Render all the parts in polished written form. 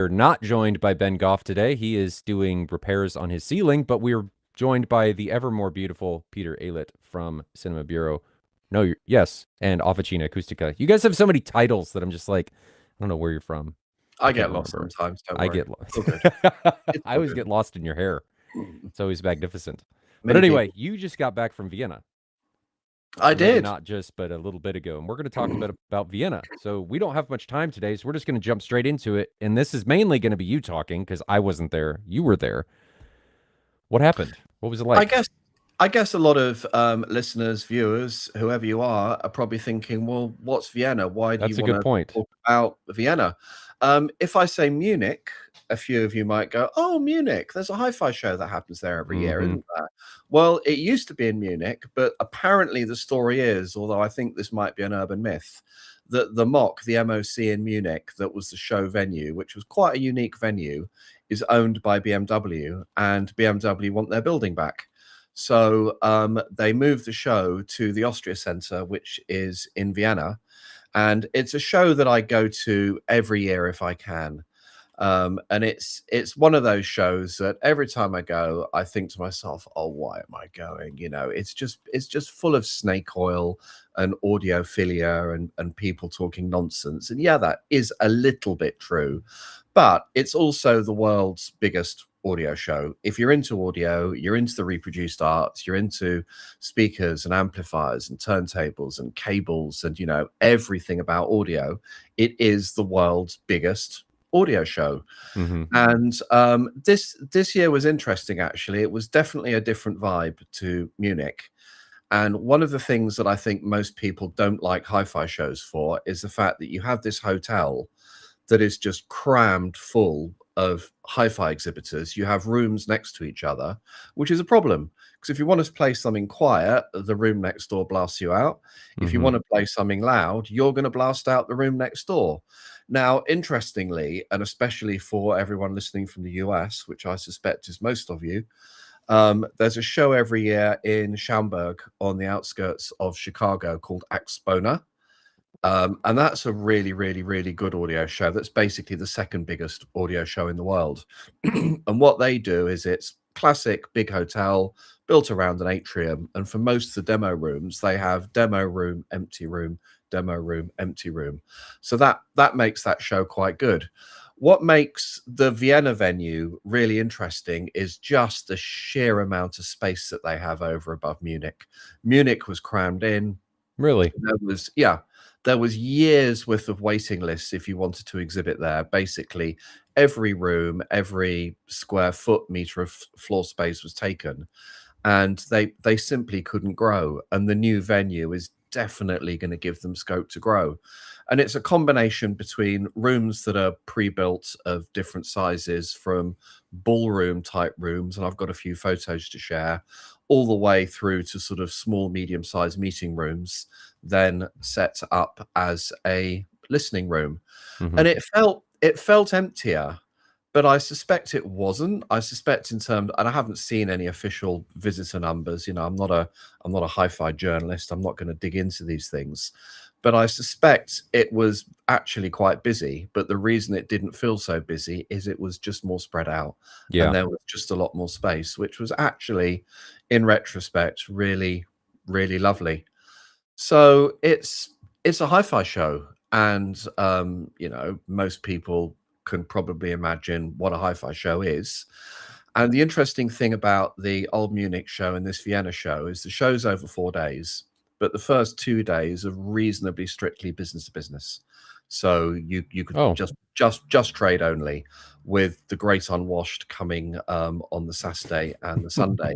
We're not joined by Ben Goff today. He is doing repairs on his ceiling, but we're joined by the ever more beautiful Peter Aylett from Cinema Buro. No, yes, and Officina Acustica. You guys have so many titles that I'm just like, I don't know where you're from. I can't get lost remember. sometimes. Don't I worry. get lost. All good. It's I all always good. get lost in your hair. It's always magnificent. But Many anyway, people. you just got back from Vienna. I Or maybe did. not just, but a little bit ago. And we're going to talk about Vienna. So we don't have much time today. So we're just going to jump straight into it. And this is mainly going to be you talking because I wasn't there. You were there. What happened? What was it I like? guess. I guess a lot of listeners, viewers, whoever you are probably thinking, "Well, what's Vienna? Why do you That's a want good to point. talk about Vienna?" If I say Munich, a few of you might go, "Oh, Munich! There's a hi-fi show that happens there every year, Mm-hmm. isn't there?" Well, it used to be in Munich, but apparently the story is, although I think this might be an urban myth, that the MOC in Munich, that was the show venue, which was quite a unique venue, is owned by BMW, and BMW want their building back. So they moved the show to the Austria Center, which is in Vienna. And it's a show that I go to every year if I can. And it's one of those shows that every time I go, I think to myself, "Oh, why am I going?" You know, it's just full of snake oil and audiophilia and people talking nonsense. And yeah, that is a little bit true, but it's also the world's biggest audio show. If you're into audio, you're into the reproduced arts, you're into speakers and amplifiers and turntables and cables and everything about audio, it is the world's biggest audio show. Mm-hmm. And this year was interesting. Actually, it was definitely a different vibe to Munich. And one of the things that I think most people don't like hi-fi shows for is the fact that you have this hotel that is just crammed full of hi-fi exhibitors. You have rooms next to each other, which is a problem, because if you want to play something quiet, the room next door blasts you out. If you Mm-hmm. want to play something loud, you're going to blast out the room next door. Now, interestingly, and especially for everyone listening from the US, which I suspect is most of you, there's a show every year in Schaumburg on the outskirts of Chicago called Axpona. And that's a really, really, really good audio show. That's basically the second biggest audio show in the world. And what they do is it's classic big hotel built around an atrium. And for most of the demo rooms, they have demo room, empty room, demo room, empty room. So that makes that show quite good. What makes the Vienna venue really interesting is just the sheer amount of space that they have over above Munich. Munich was crammed in. Really? There was years worth of waiting lists if you wanted to exhibit there. Basically, every room, every square foot meter of floor space was taken, and they simply couldn't grow. And the new venue is definitely going to give them scope to grow. And it's a combination between rooms that are pre-built of different sizes, from ballroom type rooms, and I've got a few photos to share, all the way through to sort of small, medium-sized meeting rooms, then set up as a listening room. Mm-hmm. And it felt emptier, but I suspect it wasn't. I suspect in terms, and I haven't seen any official visitor numbers. I'm not a hi-fi journalist. I'm not going to dig into these things, but I suspect it was actually quite busy. But the reason it didn't feel so busy is it was just more spread out, Yeah. and there was just a lot more space, which was actually, in retrospect, really, really lovely. So it's a hi-fi show, and most people can probably imagine what a hi-fi show is. And the interesting thing about the old Munich show and this Vienna show is the show's over 4 days, but the first 2 days are reasonably strictly business to business. So you could Oh. just trade only, with the Great Unwashed coming on the Saturday and the Sunday.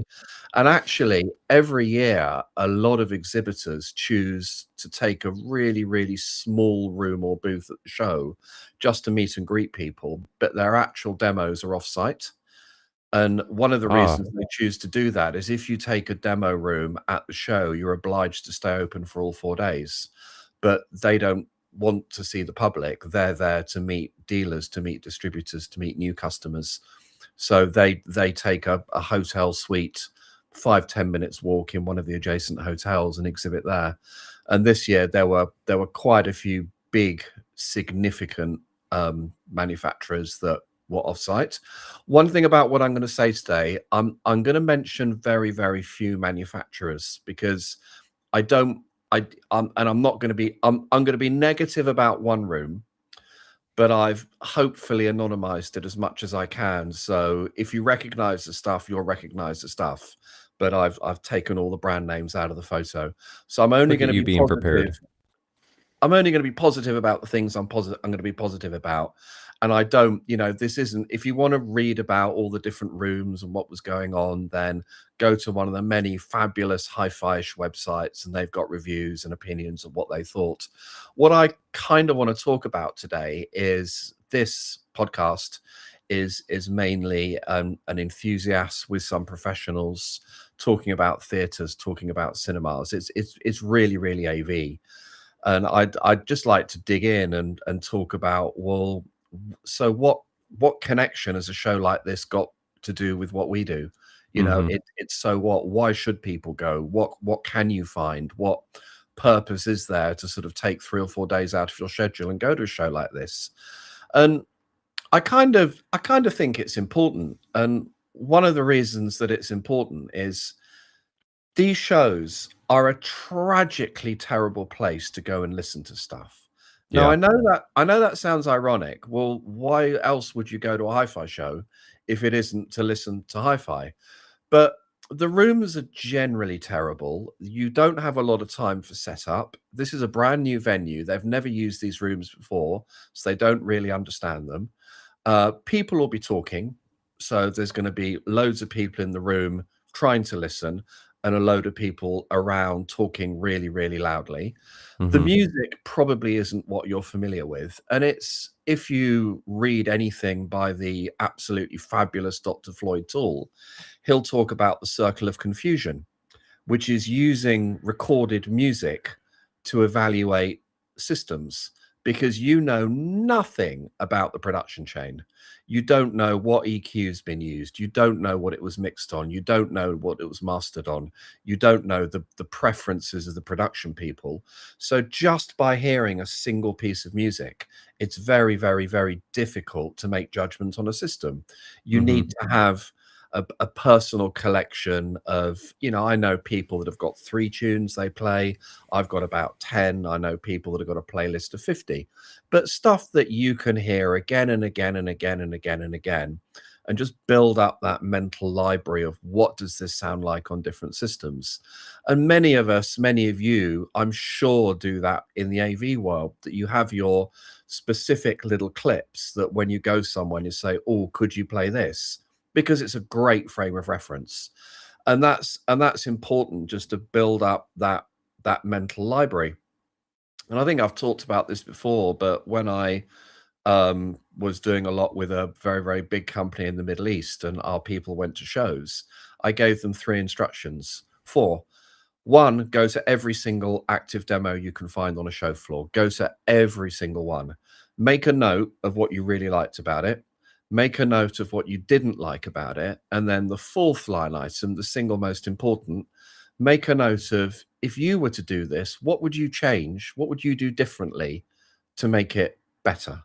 And actually, every year, a lot of exhibitors choose to take a really, really small room or booth at the show just to meet and greet people, but their actual demos are off-site. And one of the reasons they choose to do that is if you take a demo room at the show, you're obliged to stay open for all 4 days. But they don't want to see the public. They're there to meet dealers, to meet distributors, to meet new customers. So they take a hotel suite, 5-10 minutes walk in one of the adjacent hotels, and exhibit there. And this year there were quite a few big, significant manufacturers that were offsite. One thing about what I'm going to say today, I'm going to mention very, very few manufacturers because I don't, and I'm not going to be, I'm going to be negative about one room, but I've hopefully anonymized it as much as I can. So if you recognize the stuff, you'll recognize the stuff. But I've taken all the brand names out of the photo. So I'm only Look at going to you be being positive. prepared. I'm only going to be positive about the things I'm going to be positive about. And I don't, this isn't, if you want to read about all the different rooms and what was going on, then go to one of the many fabulous hi-fi-ish websites and they've got reviews and opinions of what they thought. What I kind of want to talk about today is this podcast is mainly an enthusiast with some professionals talking about theaters, talking about cinemas. It's really, really AV. And I'd just like to dig in and talk about, well, so what connection has a show like this got to do with what we do? It's so what? Why should people go? What can you find? What purpose is there to sort of take 3 or 4 days out of your schedule and go to a show like this? And I kind of think it's important. And one of the reasons that it's important is these shows are a tragically terrible place to go and listen to stuff. Now, Yeah. I know that sounds ironic. Well, why else would you go to a hi-fi show if it isn't to listen to hi-fi? But the rooms are generally terrible. You don't have a lot of time for setup. This is a brand new venue. They've never used these rooms before, so they don't really understand them. People will be talking. So there's going to be loads of people in the room trying to listen and a load of people around talking really, really loudly. The music probably isn't what you're familiar with. And it's, if you read anything by the absolutely fabulous Dr. Floyd Toole, he'll talk about the circle of confusion, which is using recorded music to evaluate systems, because you know nothing about the production chain. You don't know what EQ's been used. You don't know what it was mixed on. You don't know what it was mastered on. You don't know the preferences of the production people. So just by hearing a single piece of music, it's very, very, very difficult to make judgment on a system. You need to have a personal collection of, I know people that have got 3 tunes they play. I've got about 10. I know people that have got a playlist of 50, but stuff that you can hear again and again and again and again and again, and just build up that mental library of what does this sound like on different systems. And many of us, many of you, I'm sure, do that in the AV world, that you have your specific little clips that when you go somewhere you say, oh, could you play this? Because it's a great frame of reference. And that's important, just to build up that mental library. And I think I've talked about this before, but when I was doing a lot with a very, very big company in the Middle East and our people went to shows, I gave them 3 instructions. 4. 1, go to every single active demo you can find on a show floor. Go to every single one. Make a note of what you really liked about it. Make a note of what you didn't like about it. And then the 4th line item, the single most important, make a note of, if you were to do this, what would you change? What would you do differently to make it better?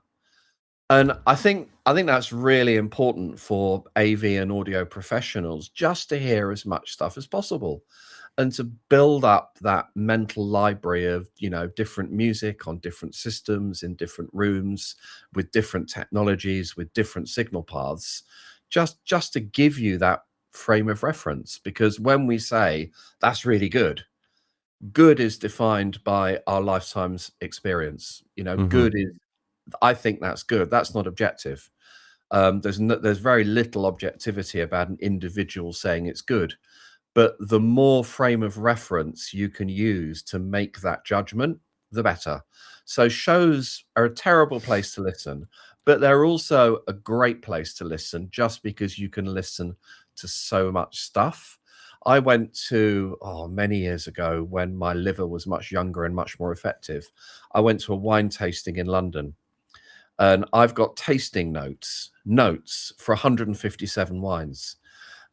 And I think that's really important for AV and audio professionals, just to hear as much stuff as possible and to build up that mental library of, different music on different systems in different rooms with different technologies, with different signal paths, just to give you that frame of reference. Because when we say that's really good, good is defined by our lifetime's experience. Good is, I think that's good. That's not objective. There's very little objectivity about an individual saying it's good. But the more frame of reference you can use to make that judgment, the better. So shows are a terrible place to listen, but they're also a great place to listen just because you can listen to so much stuff. I went to, many years ago, when my liver was much younger and much more effective, I went to a wine tasting in London. And I've got tasting notes for 157 wines.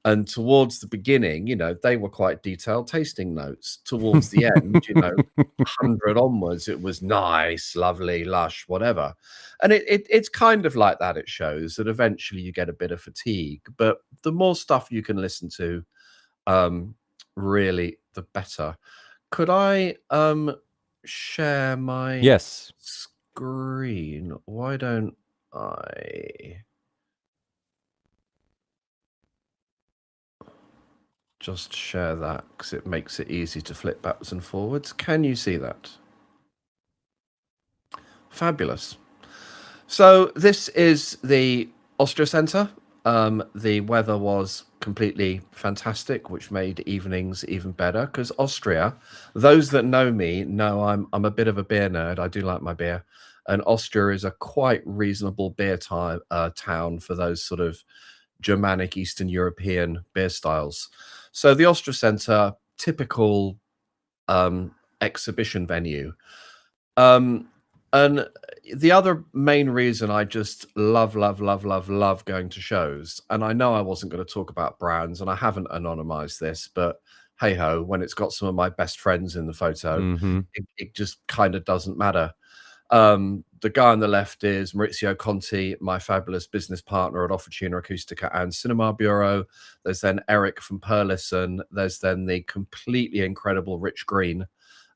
And towards the beginning, they were quite detailed tasting notes. Towards the end, 100 onwards, it was nice, lovely, lush, whatever. And it's kind of like that. It shows that eventually you get a bit of fatigue, but the more stuff you can listen to, really, the better. Could I share my Yes. screen? Why don't I just share that, because it makes it easy to flip backwards and forwards? Can you see that? Fabulous. So this is the Austria Centre. The weather was completely fantastic, which made evenings even better, because Austria, those that know me know I'm a bit of a beer nerd. I do like my beer, and Austria is a quite reasonable beer town for those sort of Germanic Eastern European beer styles. So the Austria Centre, typical exhibition venue. And the other main reason I just love going to shows, and I know I wasn't going to talk about brands, and I haven't anonymized this, but hey ho, when it's got some of my best friends in the photo, Mm-hmm. it just kind of doesn't matter. The guy on the left is Maurizio Conti, my fabulous business partner at Officina Acustica and Cinema Buro. There's then Eric from Perlison. There's then the completely incredible Rich Green.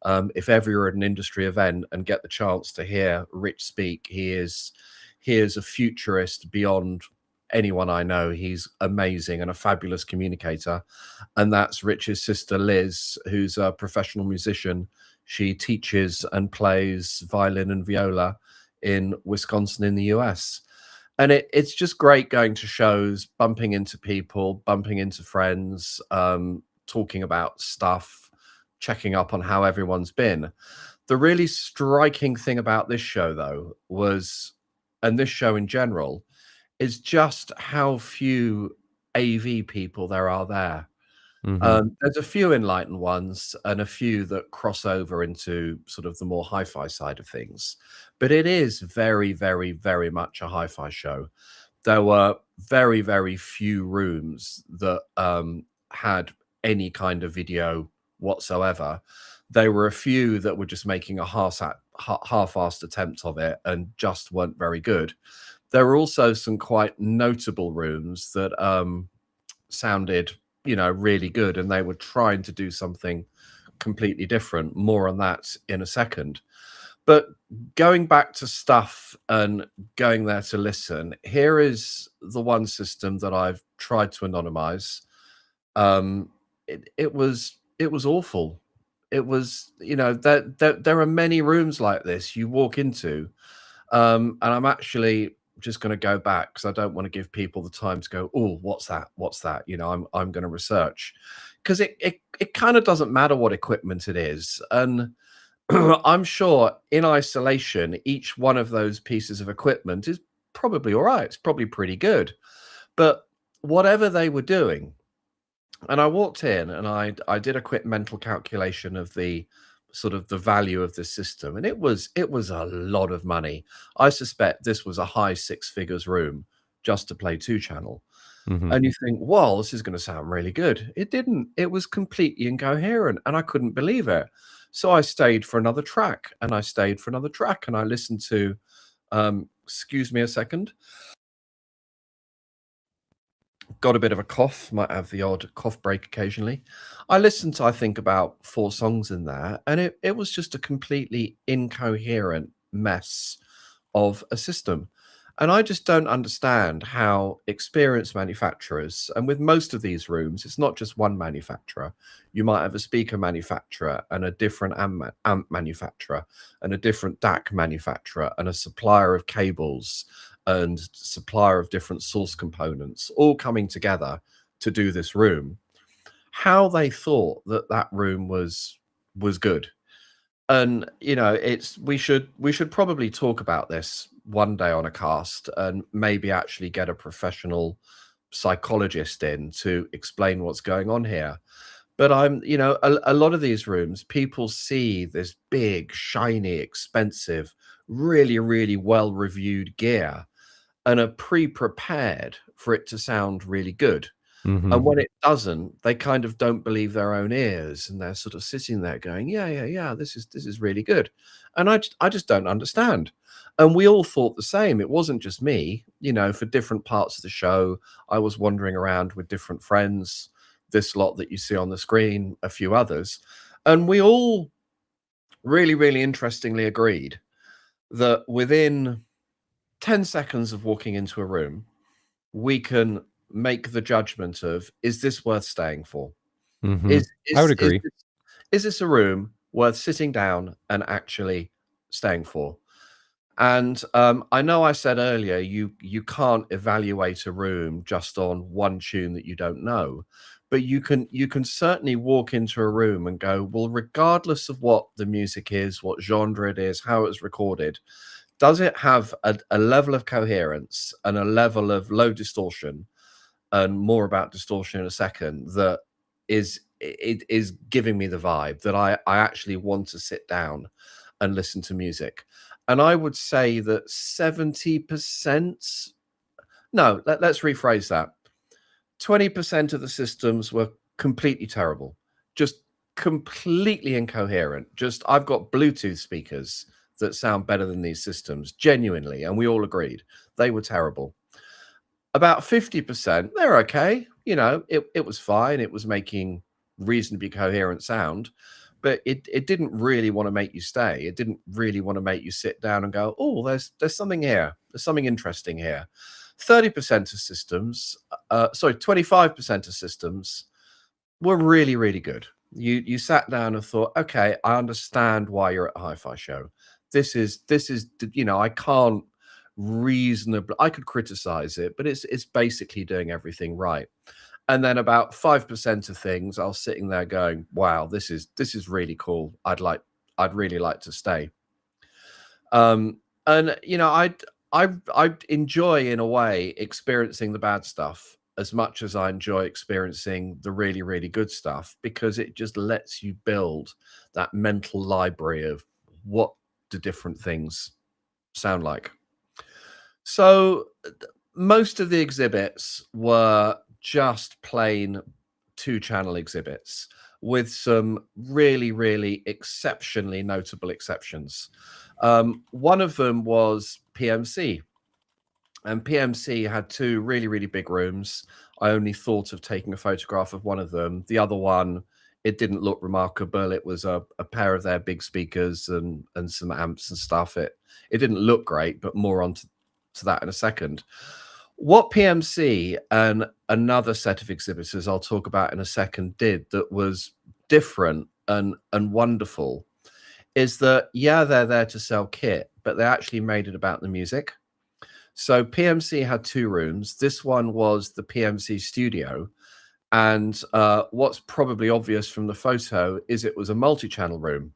If ever you're at an industry event and get the chance to hear Rich speak, he is a futurist beyond anyone I know. He's amazing and a fabulous communicator. And that's Rich's sister, Liz, who's a professional musician. She teaches and plays violin and viola in Wisconsin in the US. And it's just great going to shows, bumping into people, bumping into friends, talking about stuff, checking up on how everyone's been. The really striking thing about this show, though, was, and this show in general, is just how few AV people there are there. Mm-hmm. There's a few enlightened ones and a few that cross over into sort of the more hi-fi side of things. But it is very, very, very much a hi-fi show. There were very, very few rooms that had any kind of video whatsoever. There were a few that were just making a half-assed attempt of it and just weren't very good. There were also some quite notable rooms that sounded, really good, and they were trying to do something completely different. More on that in a second. But going back to stuff and going there to listen, here is the one system that I've tried to anonymize. It was awful. It was, there are many rooms like this you walk into, and I'm actually just going to go back because I don't want to give people the time to go, oh, what's that? What's that? I'm going to research, because it kind of doesn't matter what equipment it is. And I'm sure in isolation, each one of those pieces of equipment is probably all right. It's probably pretty good. But whatever they were doing, and I walked in and I did a quick mental calculation of the sort of the value of this system, and it was a lot of money. I suspect this was a high six figures room just to play 2-channel. Mm-hmm. And you think, well, this is going to sound really good. It didn't. It was completely incoherent, and I couldn't believe it. So I stayed for another track, and I stayed for another track, and I listened to, excuse me a second. Got a bit of a cough, might have the odd cough break occasionally. I listened to, I think, about 4 songs in there, and it was just a completely incoherent mess of a system. And I just don't understand how experienced manufacturers, and with most of these rooms, it's not just one manufacturer. You might have a speaker manufacturer and a different amp manufacturer and a different DAC manufacturer and a supplier of cables and supplier of different source components all coming together to do this room. How they thought that room was good. And we should probably talk about this one day on a cast, and maybe actually get a professional psychologist in to explain what's going on here. But a lot of these rooms, people see this big, shiny, expensive, really, really well reviewed gear and are pre-prepared for it to sound really good. Mm-hmm. And when it doesn't, they kind of don't believe their own ears, and they're sort of sitting there going, "Yeah, yeah, yeah, this is really good." And I just don't understand. And we all thought the same. It wasn't just me, for different parts of the show. I was wandering around with different friends, this lot that you see on the screen, a few others, and we all really, really interestingly agreed that within 10 seconds of walking into a room, we can make the judgment of, is this worth staying for? Mm-hmm. Is I would is is agree. this is this a room worth sitting down and actually staying for? And I know I said earlier you can't evaluate a room just on one tune that you don't know, but you can certainly walk into a room and go, well, regardless of what the music is, what genre it is, how it's recorded, does it have a level of coherence and a level of low distortion, and more about distortion in a second, that is giving me the vibe that I actually want to sit down and listen to music. And I would say that 70%, no, let's rephrase that. 20% of the systems were completely terrible, just completely incoherent. Just, I've got Bluetooth speakers that sound better than these systems, genuinely, and we all agreed they were terrible. About 50%, they're okay. It was fine. It was making reasonably coherent sound, but it didn't really want to make you stay. It didn't really want to make you sit down and go, oh, there's something here. There's something interesting here. 30% of systems, sorry, 25% of systems were really, really good. You sat down and thought, okay, I understand why you're at a hi-fi show. This is I can't reasonably, I could criticize it, but it's basically doing everything right. And then about 5% of things, I was sitting there going, wow, this is really cool. I'd really like to stay. And I enjoy, in a way, experiencing the bad stuff as much as I enjoy experiencing the really, really good stuff, because it just lets you build that mental library of what do different things sound like. So most of the exhibits were just plain two-channel exhibits, with some really, really exceptionally notable exceptions. One of them was PMC, and PMC had two really, really big rooms. I only thought of taking a photograph of one of them. The other one, it didn't look remarkable. It was a pair of their big speakers and some amps and stuff. It didn't look great, but more on to that in a second. What PMC and another set of exhibitors I'll talk about in a second did that was different and wonderful is that, yeah, they're there to sell kit, but they actually made it about the music. So PMC had two rooms. This one was the PMC studio. And what's probably obvious from the photo is it was a multi-channel room.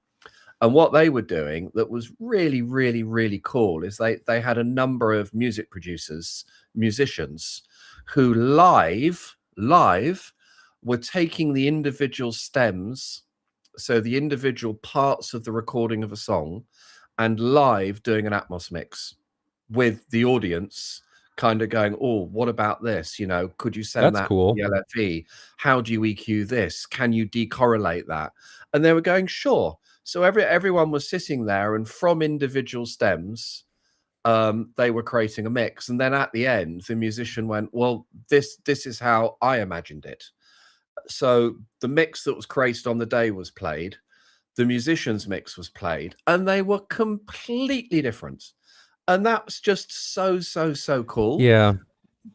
And what they were doing that was really, really, really cool is they had a number of music producers, musicians, who live were taking the individual stems, so the individual parts of the recording of a song, and live doing an Atmos mix with the audience kind of going, oh, what about this? Could you send That's that to the cool. LFE? How do you EQ this? Can you decorrelate that? And they were going, sure. So everyone was sitting there, and from individual stems, they were creating a mix. And then at the end, the musician went, well, this is how I imagined it. So the mix that was created on the day was played, the musician's mix was played, and they were completely different. And that's just so, so, so cool, Yeah.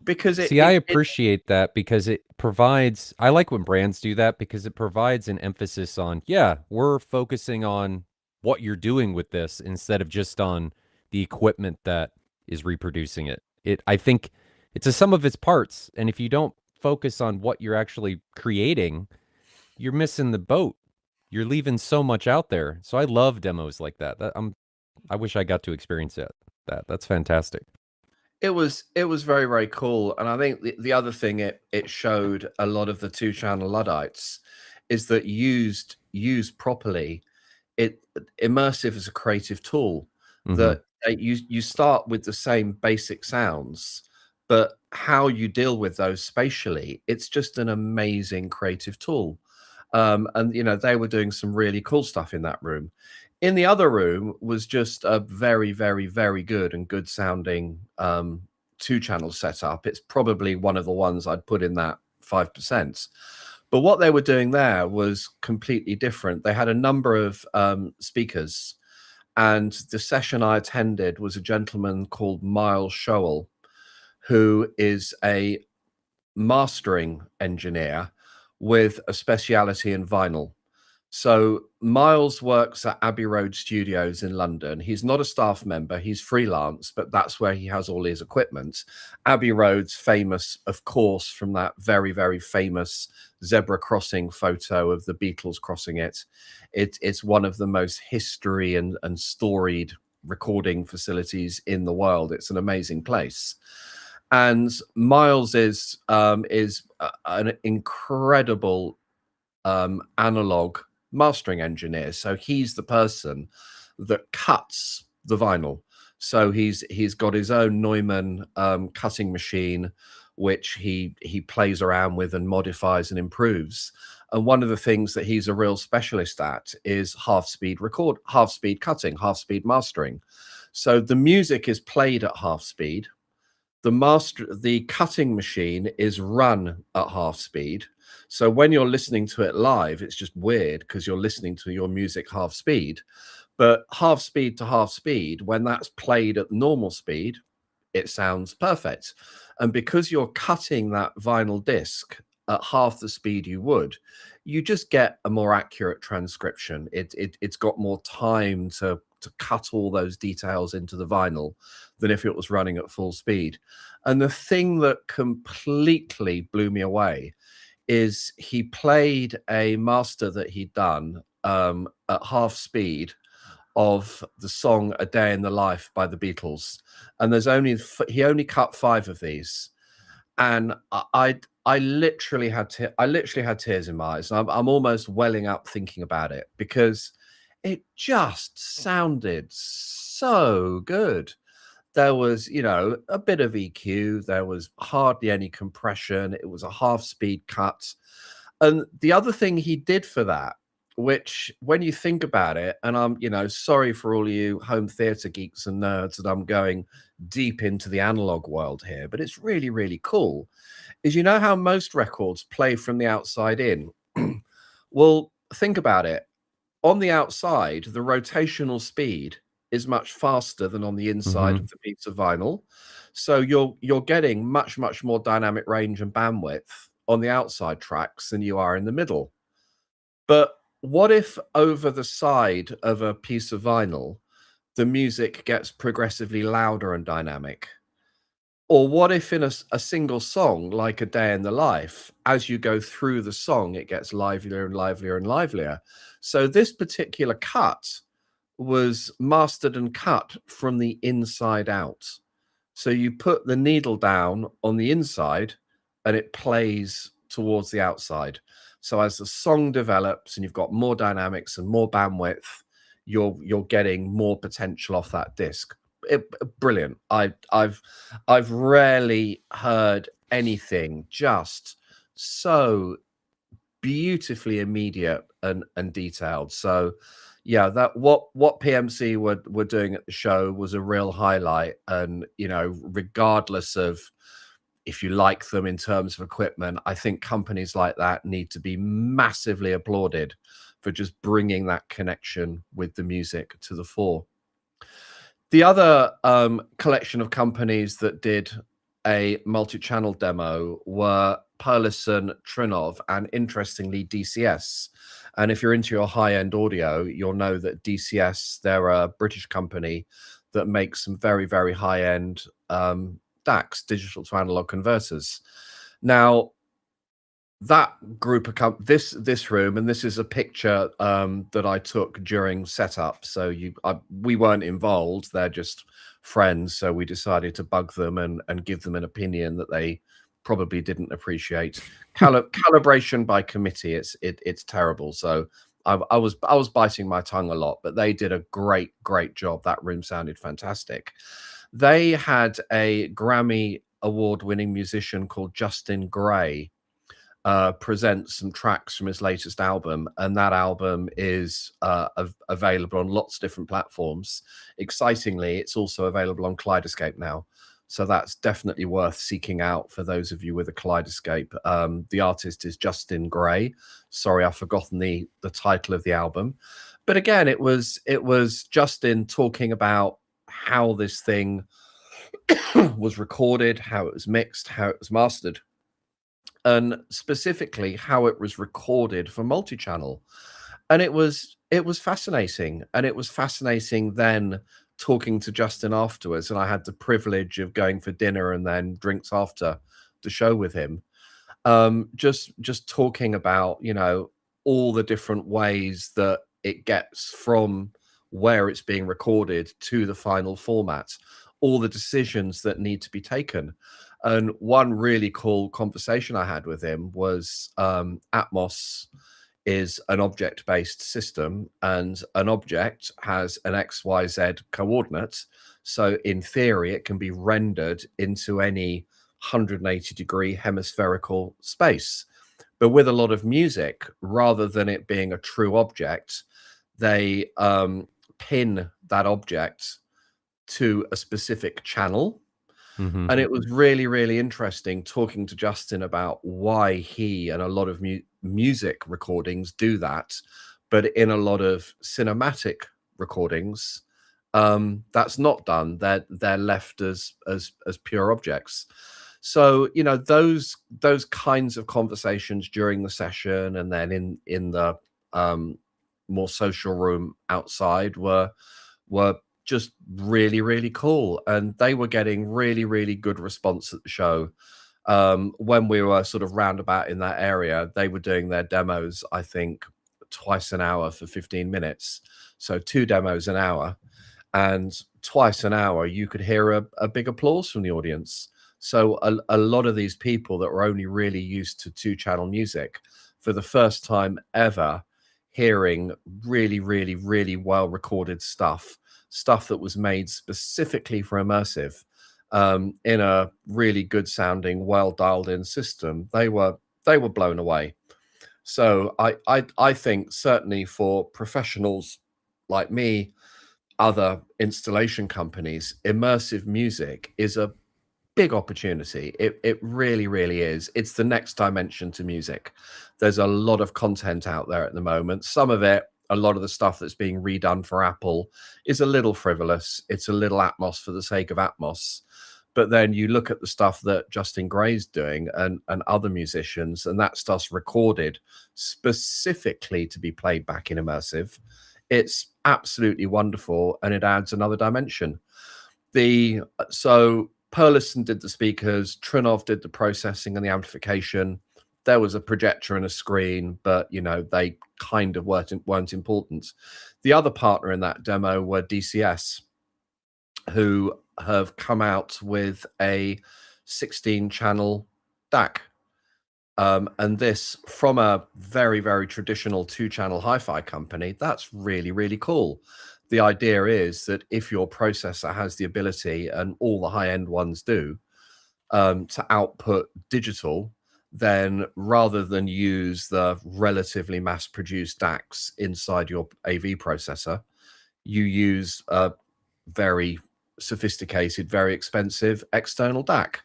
because it See, I it it appreciate that because it provides, I like when brands do that because it provides an emphasis on, yeah, we're focusing on what you're doing with this instead of just on the equipment that is reproducing it. I think it's a sum of its parts. And if you don't focus on what you're actually creating, you're missing the boat. You're leaving so much out there. So I love demos like that. I wish I got to experience That's fantastic. it was very, very cool. And I think the other thing it showed a lot of the two-channel Luddites is that used properly, it immersive as a creative tool, Hmm. that you start with the same basic sounds, but how you deal with those spatially, it's just an amazing creative tool. And they were doing some really cool stuff in that room. In the other room was just a very, very, very good and good sounding 2-channel setup. It's probably one of the ones I'd put in that 5%. But what they were doing there was completely different. They had a number of speakers, and the session I attended was a gentleman called Miles Showell, who is a mastering engineer with a speciality in vinyl. So Miles works at Abbey Road Studios in London. He's not a staff member, he's freelance, but that's where he has all his equipment. Abbey Road's famous, of course, from that very, very famous zebra crossing photo of the Beatles crossing it. It's one of the most history and storied recording facilities in the world. It's an amazing place. And Miles is an incredible analog mastering engineer. So he's the person that cuts the vinyl. So he's got his own Neumann cutting machine, which he plays around with and modifies and improves. And one of the things that he's a real specialist at is half-speed cutting, half-speed mastering. So the music is played at half speed. The cutting machine is run at half speed. So when you're listening to it live, it's just weird because you're listening to your music half speed. But half speed to half speed, when that's played at normal speed, it sounds perfect. And because you're cutting that vinyl disc at half the speed you would, you just get a more accurate transcription. It's got more time to cut all those details into the vinyl than if it was running at full speed. And the thing that completely blew me away is he played a master that he'd done at half speed of the song "A Day in the Life" by the Beatles, and he only cut 5 of these, and I literally had tears in my eyes. I'm almost welling up thinking about it because it just sounded so good. There was, a bit of EQ. There was hardly any compression. It was a half-speed cut. And the other thing he did for that, which when you think about it, and I'm, sorry for all you home theater geeks and nerds that I'm going deep into the analog world here, but it's really, really cool, is how most records play from the outside in? Well, think about it. On the outside, the rotational speed is much faster than on the inside of the piece of vinyl. So you're getting much, much more dynamic range and bandwidth on the outside tracks than you are in the middle. But what if over the side of a piece of vinyl, the music gets progressively louder and dynamic? Or what if in a single song, like "A Day in the Life," as you go through the song, it gets livelier and livelier and livelier? So this particular cut was mastered and cut from the inside out. So you put the needle down on the inside and it plays towards the outside. So as the song develops and you've got more dynamics and more bandwidth, you're getting more potential off that disc. Brilliant. I've rarely heard anything just so beautifully immediate and detailed. So yeah, that what PMC were doing at the show was a real highlight. And regardless of if you like them in terms of equipment, I think companies like that need to be massively applauded for just bringing that connection with the music to the fore. The other collection of companies that did a multi-channel demo were Perlison, Trinov, and interestingly DCS. And if you're into your high-end audio, you'll know that DCS, they're a British company that makes some very, very high-end DACs, digital to analog converters. Now, that group of this room, and this is a picture that I took during setup. So we weren't involved; they're just friends. So we decided to bug them and give them an opinion that they probably didn't appreciate. Calibration by committee, it's terrible. So I was biting my tongue a lot, but they did a great job. That room sounded fantastic. They had a Grammy award-winning musician called Justin Gray presents some tracks from his latest album, and that album is available on lots of different platforms. Excitingly, it's also available on Kaleidoscape now, so that's definitely worth seeking out for those of you with a Kaleidoscape. The artist is Justin Gray. Sorry, I've forgotten the title of the album, but again, it was Justin talking about how this thing was recorded, how it was mixed, how it was mastered, and specifically how it was recorded for multi-channel. And it was fascinating. And it was fascinating then talking to Justin afterwards. And I had the privilege of going for dinner and then drinks after the show with him. Just talking about, you know, all the different ways that it gets from where it's being recorded to the final format, all the decisions that need to be taken. And one really cool conversation I had with him was Atmos is an object-based system, and an object has an XYZ coordinate. So in theory, it can be rendered into any 180-degree hemispherical space. But with a lot of music, rather than it being a true object, they pin that object to a specific channel. And it was really, really interesting talking to Justin about why he and a lot of music recordings do that. But in a lot of cinematic recordings, that's not done. They're left as pure objects. So, you know, those kinds of conversations during the session and then in the more social room outside were just really, really cool. And they were getting really, really good response at the show. When we were sort of roundabout in that area, they were doing their demos, I think, twice an hour for 15 minutes. So 2 demos an hour. And twice an hour, you could hear a big applause from the audience. So a lot of these people that were only really used to 2-channel music, for the first time ever, hearing really, really, really well recorded stuff that was made specifically for immersive, in a really good sounding, well dialed in system, they were blown away. So I think certainly for professionals like me, other installation companies, immersive music is a big opportunity. It really, really is. It's the next dimension to music. There's a lot of content out there at the moment. Some of it, a lot of the stuff that's being redone for Apple, is a little frivolous. It's a little Atmos for the sake of Atmos. But then you look at the stuff that Justin Gray's doing and other musicians, and that stuff's recorded specifically to be played back in immersive. It's absolutely wonderful, and it adds another dimension. So Perlison did the speakers, Trinov did the processing and the amplification. There was a projector and a screen, but you know, they kind of weren't important. The other partner in that demo were DCS, who have come out with a 16-channel DAC. And this, from a very, very traditional 2-channel hi-fi company, that's really, really cool. The idea is that if your processor has the ability, and all the high-end ones do, to output digital, then rather than use the relatively mass-produced DACs inside your AV processor, you use a very sophisticated, very expensive external DAC.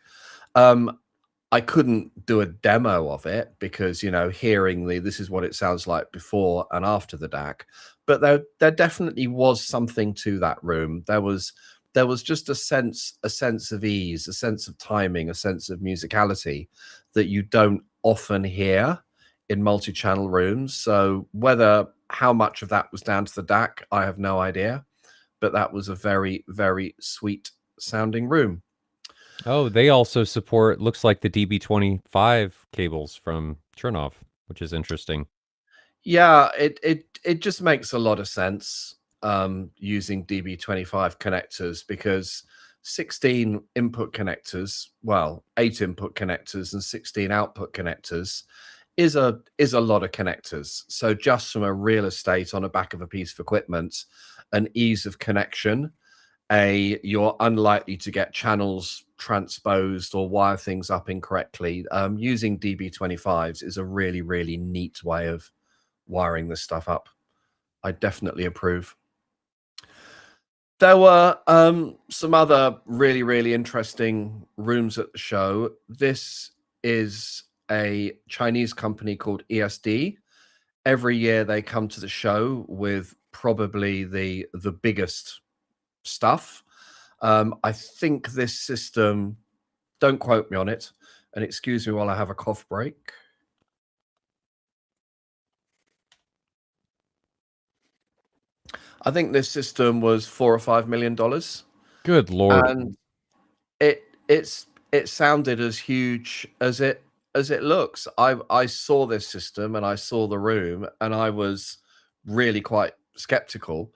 I couldn't do a demo of it because, you know, hearing this is what it sounds like before and after the DAC, but there definitely was something to that room. There was just a sense of ease, a sense of timing, a sense of musicality that you don't often hear in multi-channel rooms. So how much of that was down to the DAC, I have no idea, but that was a very, very sweet sounding room. Oh, they also support, looks like, the DB25 cables from Trinov, which is interesting. Yeah, it just makes a lot of sense using DB25 connectors, because 16 input connectors, well, 8 input connectors and 16 output connectors is a lot of connectors. So just from a real estate on the back of a piece of equipment, an ease of connection, you're unlikely to get channels transposed or wire things up incorrectly. Using DB25s is a really, really neat way of wiring this stuff up. I definitely approve. There were some other really, really interesting rooms at the show. This is a Chinese company called ESD. Every year they come to the show with probably the biggest stuff. I think this system, don't quote me on it, and excuse me while I have a cough break. I think this system was $4 or $5 million. Good Lord. And it sounded as huge as it looks. I saw this system and I saw the room and I was really quite skeptical,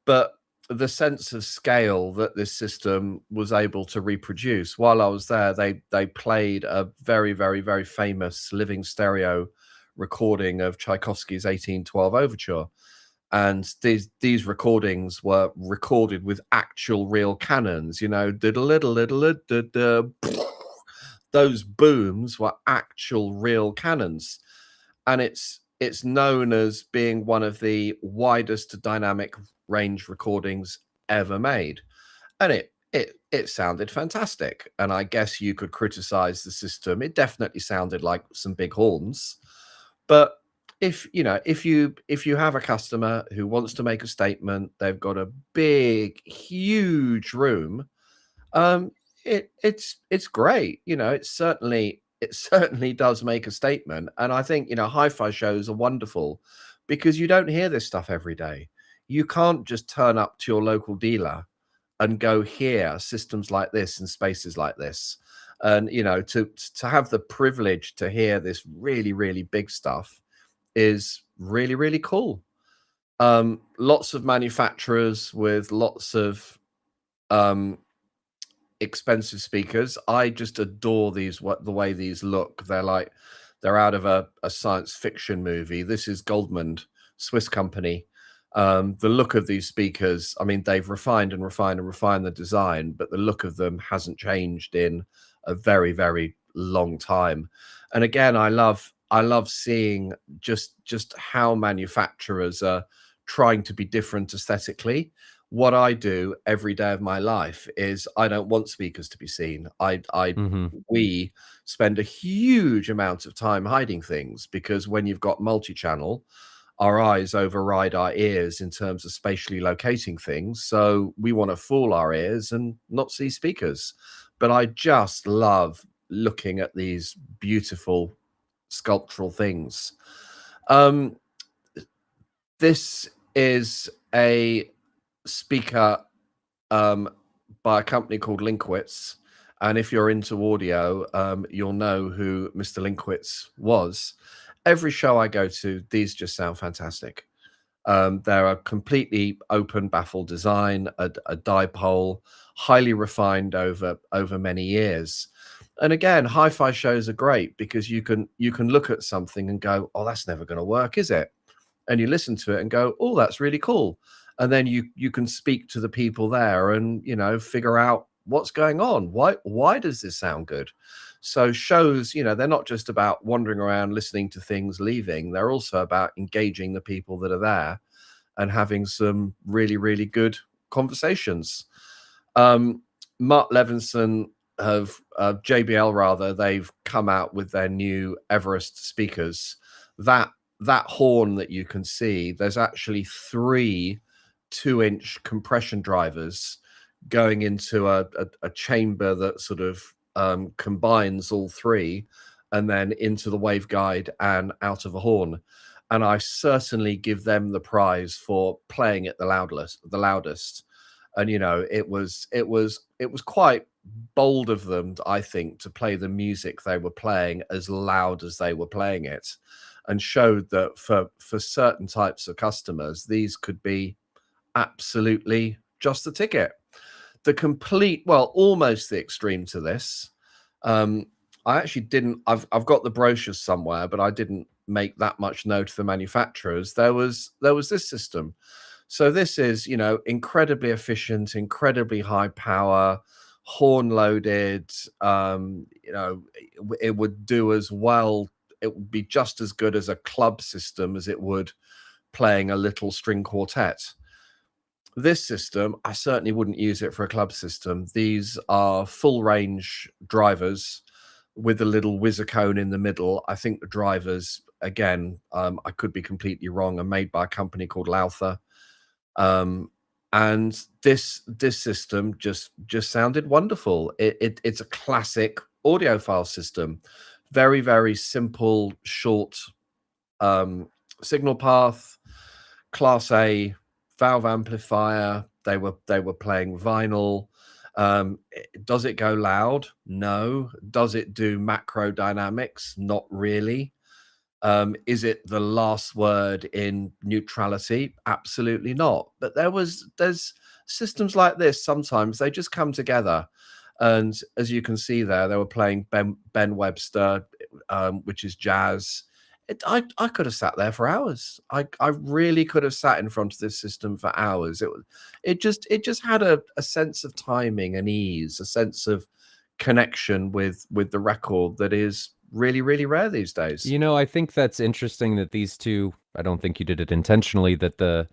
but the sense of scale that this system was able to reproduce while I was there, they played a very, very, very famous living stereo recording of Tchaikovsky's 1812 overture. And these recordings were recorded with actual real cannons, you know, those booms were actual real cannons. And it's known as being one of the widest dynamic range recordings ever made. And it sounded fantastic. And I guess you could criticize the system. It definitely sounded like some big horns. But if you have a customer who wants to make a statement, they've got a big, huge room, it's great. You know, it certainly does make a statement. And I think, you know, hi-fi shows are wonderful because you don't hear this stuff every day. You can't just turn up to your local dealer and go hear systems like this and spaces like this. And, you know, to have the privilege to hear this really, really big stuff is really, really cool. Lots of manufacturers with lots of expensive speakers. I just adore these, the way these look. They're out of a science fiction movie. This is Goldman, Swiss company. The look of these speakers, I mean, they've refined and refined and refined the design, but the look of them hasn't changed in a very, very long time. And again, I love seeing just how manufacturers are trying to be different aesthetically. What I do every day of my life is I don't want speakers to be seen. We spend a huge amount of time hiding things because when you've got multi-channel, our eyes override our ears in terms of spatially locating things. So we want to fool our ears and not see speakers. But I just love looking at these beautiful sculptural things. This is a speaker by a company called Linkwitz. And if you're into audio, you'll know who Mr. Linkwitz was. Every show I go to, these just sound fantastic. They're a completely open baffle design, a dipole, highly refined over many years. And again, hi-fi shows are great because you can look at something and go, oh, that's never going to work, is it? And you listen to it and go, oh, that's really cool. And then you can speak to the people there and, you know, figure out what's going on. Why does this sound good? So shows, you know, they're not just about wandering around, listening to things, leaving. They're also about engaging the people that are there and having some really, really good conversations. Mark Levinson have JBL rather, they've come out with their new Everest speakers. That horn that you can see, there's actually 3 2-inch compression drivers going into a chamber that sort of combines all 3 and then into the waveguide and out of a horn. And I certainly give them the prize for playing it the loudest. And, you know, it was quite bold of them, I think, to play the music they were playing as loud as they were playing it, and showed that for certain types of customers, these could be absolutely just the ticket. The complete, well, almost the extreme to this. I actually didn't, I've got the brochures somewhere, but I didn't make that much note of the manufacturers. There was this system. So this is, incredibly efficient, incredibly high power, horn loaded. It would do as well. It would be just as good as a club system as it would playing a little string quartet. This system, I certainly wouldn't use it for a club system. These are full range drivers with a little whizzer cone in the middle. I think the drivers, again, I could be completely wrong, are made by a company called Lowther. And this system just sounded wonderful. It's a classic audiophile system, very, very simple, short signal path, Class A valve amplifier. They were playing vinyl. Does it go loud? No. Does it do macro dynamics? Not really. Is it the last word in neutrality? Absolutely not. But there's systems like this. Sometimes they just come together. And as you can see there, they were playing Ben Webster, which is jazz. I could have sat there for hours. I really could have sat in front of this system for hours. It just had a sense of timing and ease, a sense of connection with the record that is really, really rare these days. I think that's interesting that these two, I don't think you did it intentionally, that the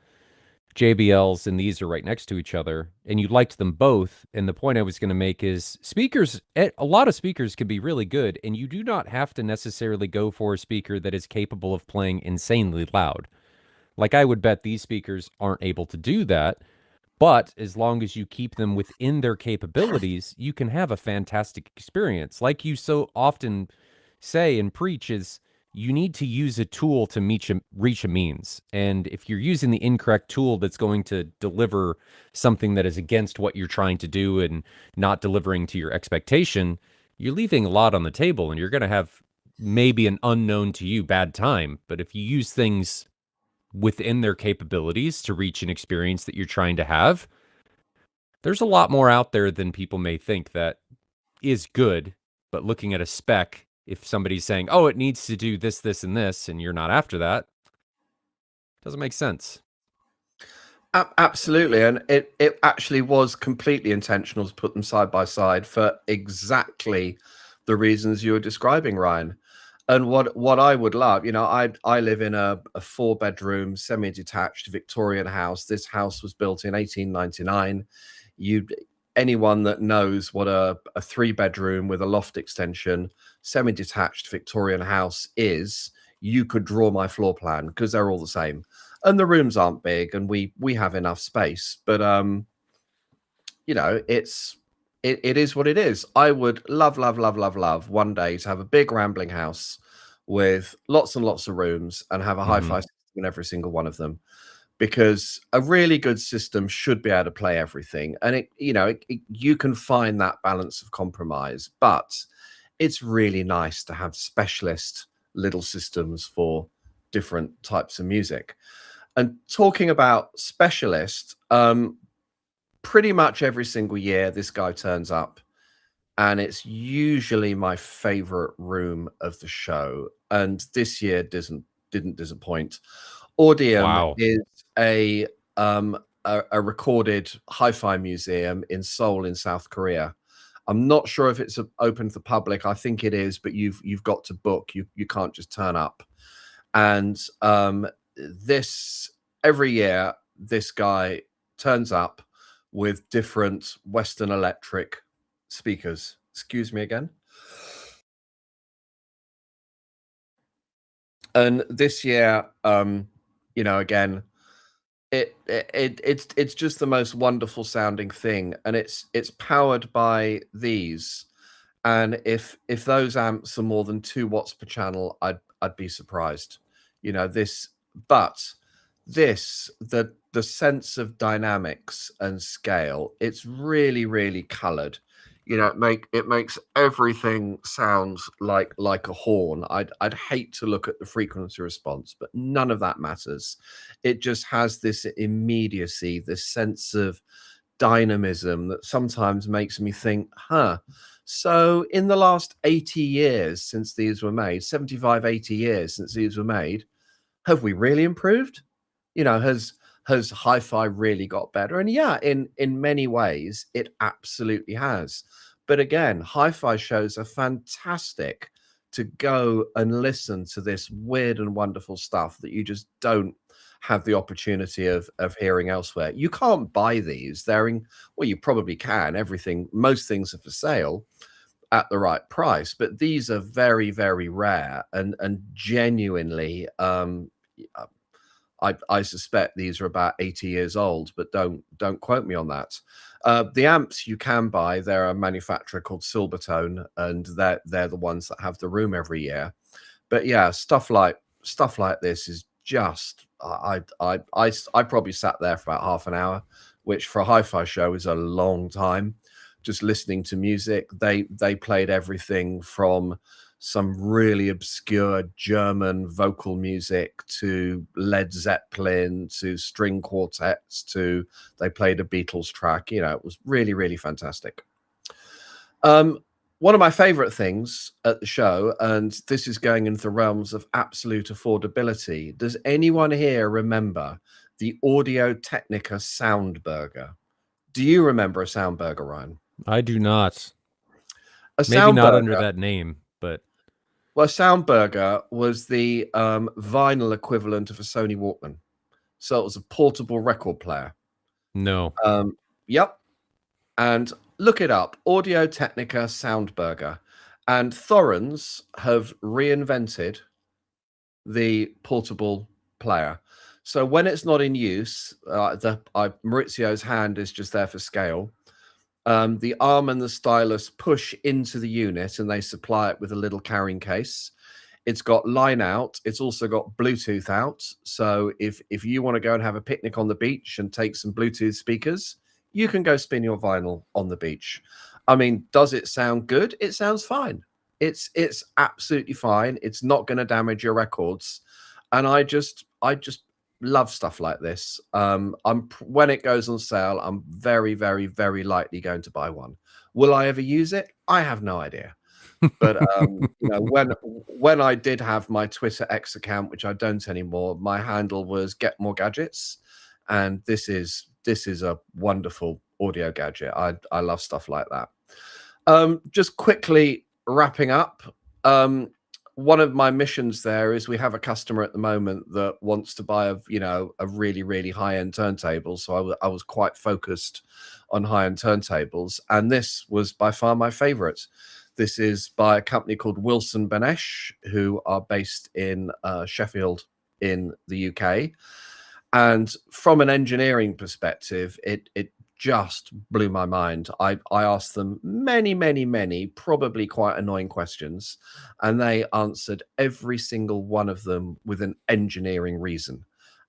JBLs and these are right next to each other, and you liked them both. And the point I was going to make is speakers, a lot of speakers can be really good, and you do not have to necessarily go for a speaker that is capable of playing insanely loud. Like, I would bet these speakers aren't able to do that, but as long as you keep them within their capabilities, you can have a fantastic experience. Like you so often say and preach, is you need to use a tool to reach a means. And if you're using the incorrect tool that's going to deliver something that is against what you're trying to do and not delivering to your expectation, you're leaving a lot on the table, and you're going to have maybe an unknown to you bad time. But if you use things within their capabilities to reach an experience that you're trying to have, there's a lot more out there than people may think that is good. But looking at a spec, if somebody's saying, oh, it needs to do this, this, and this, and you're not after that, doesn't make sense. Absolutely. And it actually was completely intentional to put them side by side for exactly the reasons you were describing, Ryan. And what I would love, I live in a 4-bedroom semi-detached Victorian house. This house was built in 1899. Anyone that knows what a 3-bedroom with a loft extension semi-detached Victorian house is, you could draw my floor plan, because they're all the same, and the rooms aren't big, and we have enough space. But it is what it is. I would love one day to have a big rambling house with lots and lots of rooms and have a hi-fi system in every single one of them, because a really good system should be able to play everything. And you can find that balance of compromise, but it's really nice to have specialist little systems for different types of music. And talking about specialist, pretty much every single year this guy turns up, and it's usually my favorite room of the show. And this year didn't disappoint. Audium is a recorded hi-fi museum in Seoul in South Korea. I'm not sure if it's open to the public. I think it is, but you've got to book. You can't just turn up. And every year this guy turns up with different Western Electric speakers. Excuse me again. And this year, again, it's just the most wonderful sounding thing, and it's powered by these. And if those amps are more than 2 watts per channel, I'd be surprised. The sense of dynamics and scale, it's really, really colored. It makes everything sound like a horn. I'd hate to look at the frequency response, but none of that matters. It just has this immediacy, this sense of dynamism that sometimes makes me think, so in the last 80 years since these were made, 75, 80 years since these were made, have we really improved? Has has hi-fi really got better? And yeah, in many ways, it absolutely has. But again, hi-fi shows are fantastic to go and listen to this weird and wonderful stuff that you just don't have the opportunity of hearing elsewhere. You can't buy these. They're in, well, you probably can. Everything, most things are for sale at the right price, but these are very, very rare and genuinely I suspect these are about 80 years old, but don't quote me on that. The amps you can buy, they're a manufacturer called Silbertone, and they're the ones that have the room every year. But yeah, stuff like this is just I probably sat there for about half an hour, which for a hi-fi show is a long time. Just listening to music, they played everything from some really obscure German vocal music to Led Zeppelin to string quartets to they played a Beatles track. You know, it was really, really fantastic. One of my favorite things at the show, and this is going into the realms of absolute affordability. Does anyone here remember the Audio Technica Soundburger? Do you remember a Soundburger, Ryan? I do not. A Maybe not under Soundburger. that name, but Well, Soundburger was the vinyl equivalent of a Sony Walkman. So it was a portable record player. no. Yep. And look it up, Audio Technica Soundburger. And Thorens have reinvented the portable player. So when it's not in use, Maurizio's hand is just there for scale. The arm and the stylus push into the unit and they supply it with a little carrying case. It's got line out. It's also got Bluetooth out. So if you want to go and have a picnic on the beach and take some Bluetooth speakers, you can go spin your vinyl on the beach. I mean, does it sound good? It sounds fine. It's absolutely fine. It's not going to damage your records. And I just love stuff like this. When it goes on sale, I'm very, very, very likely going to buy one. Will I ever use it? I have no idea. But you know, when I did have my Twitter X account, which I don't anymore, my handle was Get More Gadgets, and this is a wonderful audio gadget. I love stuff like that. Just quickly wrapping up. One of my missions there is we have a customer at the moment that wants to buy a really, really high end turntable. So I was quite focused on high end turntables, and this was by far my favorite. This is by a company called Wilson Benesch, who are based in Sheffield in the UK. And from an engineering perspective, it just blew my mind. I asked them many, many, many, probably quite annoying questions, and they answered every single one of them with an engineering reason.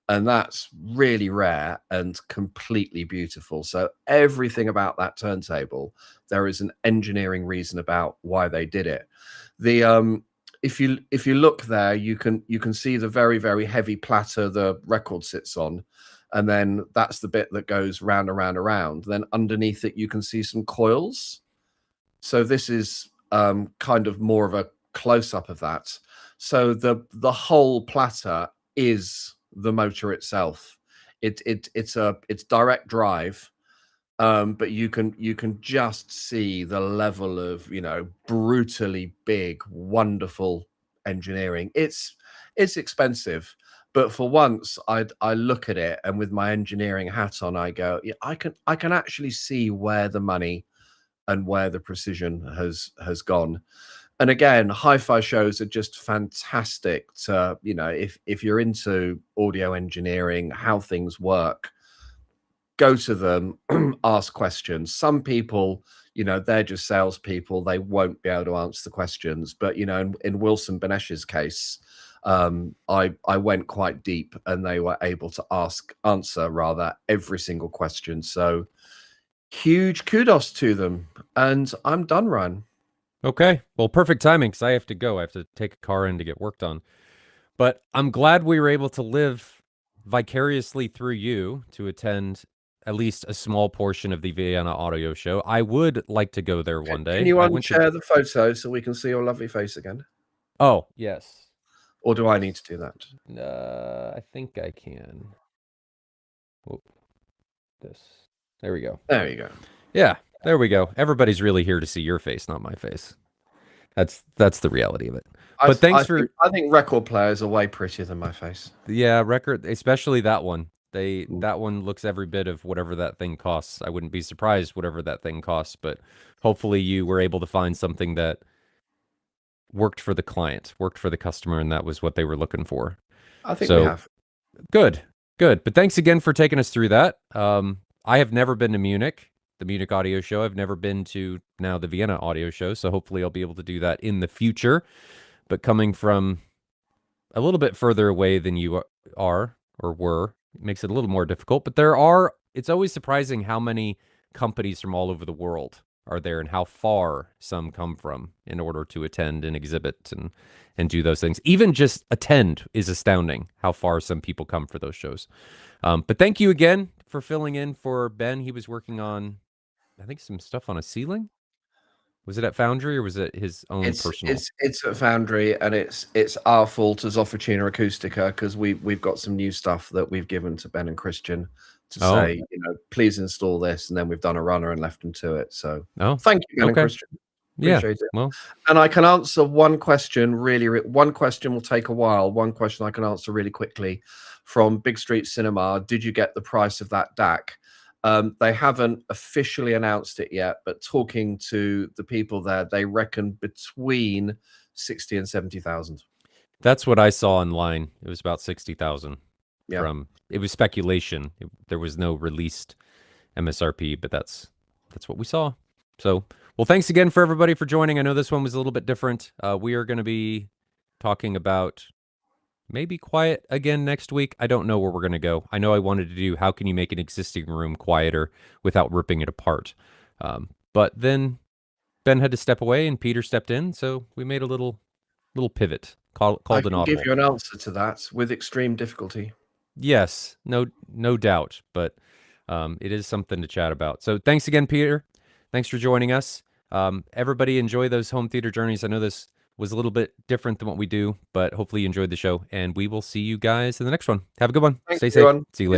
And that's really rare and completely beautiful. So everything about that turntable, there is an engineering reason about why they did it. The if you look there, you can see the very, very heavy platter the record sits on, and then that's the bit that goes round and round and round. Then underneath it, you can see some coils. So this is kind of more of a close up of that. So the whole platter is the motor itself. It's direct drive, but you can just see the level of brutally big, wonderful engineering. It's expensive, but for once I look at it and with my engineering hat on, I go, yeah, I can actually see where the money and where the precision has gone. And again, hi-fi shows are just fantastic to, if you're into audio engineering, how things work, go to them, ask questions. Some people, they're just salespeople. They won't be able to answer the questions. But, in Wilson Benesch's case, I went quite deep and they were able to answer rather every single question. So huge kudos to them. And I'm done, Ryan. Okay. Well, perfect timing because I have to go. I have to take a car in to get work done. But I'm glad we were able to live vicariously through you to attend at least a small portion of the Vienna Audio Show. I would like to go there one Can day. you I went to. unshare the photo so we can see your lovely face again? Oh, yes. Or do I need to do that? I think I can. Whoop, this. There we go. There you go. Yeah, there we go. Everybody's really here to see your face, not my face. That's the reality of it. But thanks for. I think record players are way prettier than my face. Yeah, record, especially that one. That one looks every bit of whatever that thing costs. I wouldn't be surprised whatever that thing costs, but hopefully you were able to find something that worked for the client, worked for the customer, and that was what they were looking for. I think we have. Good. But thanks again for taking us through that. I have never been to Munich, the Munich audio show. I've never been to now the Vienna audio show, so hopefully I'll be able to do that in the future. But coming from a little bit further away than you are or were, it makes it a little more difficult. But it's always surprising how many companies from all over the world are there and how far some come from in order to attend and exhibit and do those things. Even just attend is astounding how far some people come for those shows. But thank you again for filling in for Ben. He was working on, I think, some stuff on a ceiling. Was it at Foundry or was it his own personal? It's at Foundry, and it's our fault as Officina Acustica because we've got some new stuff that we've given to Ben and Christian to say, please install this, and then we've done a runner and left them to it. So thank you, Ben and Christian. Appreciate it. Well, and I can answer one question one question will take a while. One question I can answer really quickly from Big Street Cinema. Did you get the price of that DAC? They haven't officially announced it yet, but talking to the people there, they reckon between 60 and 70,000. That's what I saw online. It was about 60,000. Yeah. It was speculation. There was no released MSRP, but that's what we saw. So, well, thanks again for everybody for joining. I know this one was a little bit different. We are going to be talking about maybe quiet again next week. I don't know where we're going to go. I know I wanted to do how can you make an existing room quieter without ripping it apart. But then Ben had to step away and Peter stepped in. So we made a little pivot called an audible. I can give you an answer to that with extreme difficulty. Yes, no doubt. But it is something to chat about. So thanks again, Peter. Thanks for joining us. Everybody enjoy those home theater journeys. I know this was a little bit different than what we do, but hopefully you enjoyed the show, and we will see you guys in the next one. Have a good one. Thanks, Stay safe. everyone. See you later.